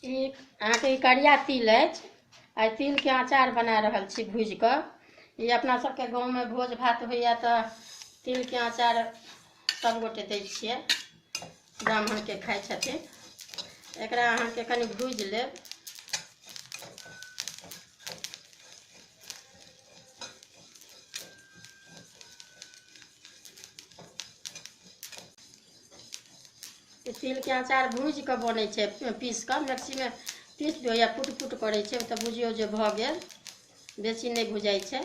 अहाँके करिया तिल अछि। आइ तिलके अचार बना रहल छी भूजि कऽ। ई अपना सबके गाँवमे भोज भात होइए तऽ तिलके अचार सबगोटे दै छियै, ब्राह्मणके खाइ छथिन। एकरा अहाँके कनि भूजि लेब। तिलके अचार भूजि कऽ बनै छै, पीस कऽ मिक्सीमे पीस दियौ या पुट पुट करै छै तऽ बुझियौ जे भऽ गेल, बेसी नहि भुजाइ छै।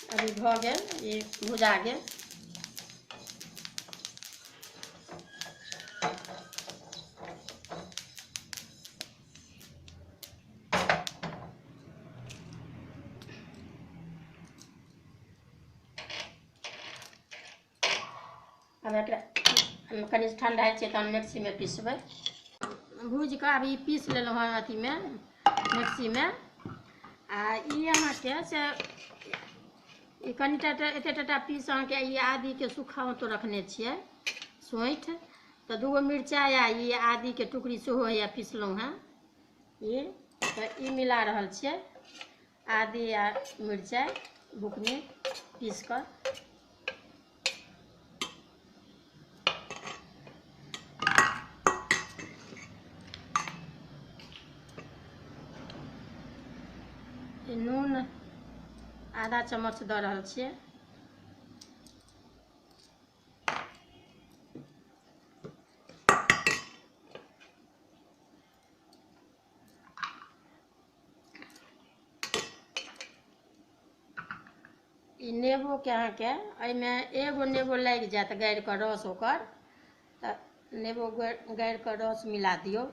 अभी भऽ गेल, ई भुजा गेल। अब एकरा कनि ठंडा होइ छै तहन मिक्सीमे पीसबै। भूजि कऽ अभी पीस लेलहुँ हँ अथीमे, मिक्सीमे। आ ई अहाँके से ई कनिटा एते टाटा पीस अहाँके ई आदीके सूखा तो रखने छियै सोंठि, तऽ 2 गो मिरचाइ आ ई आदीके टुकड़ी सेहो हैया पीसलहुँ हँ। ई तऽ ई मिला रहल छियै, आदी आ मिरचाइ बुकनी पीस कऽ। नून आधा चम्मच दऽ रहल छियै। ई नेबोके अहाँके एहिमे एगो नेबो लागि जायत गाड़ि कऽ रस ओकर, तऽ नेबो गाड़ि कऽ रस मिला दियौ।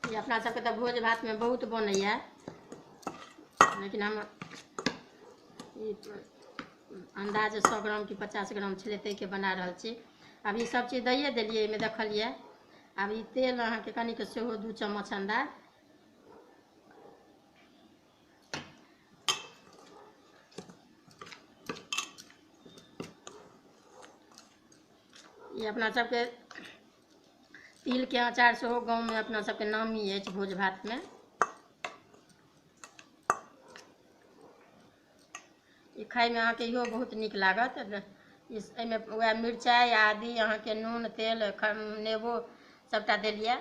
ई अपना सबके तऽ भोज भातमे बहुत बनैया, लेकिन हम ई अंदाज 100 ग्राम कि 50 ग्राम छलै ताहिके बना रहल छी। आब ई सब चीज दैए देलियै एहिमे, देखलियै। आब ई तेल अहाँके कनिक सेहो 2 चम्मच अंदाज। ई अपना सबके तिलके अचार सेहो गाँवमे अपना सबके नामी अछि भोज भातमे। ई खाइमे अहाँके इहो बहुत नीक लागत। एहिमे वएह मिरचाइ आदी अहाँके नून तेल नेबो सबटा देलियै।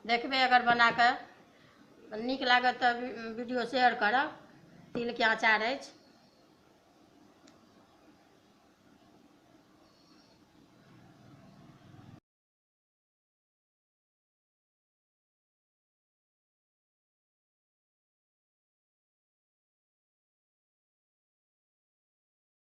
देखबै अगर बनाकऽ नीक लागत तऽ वीडियो शेयर करब। तिलके अचार अछि।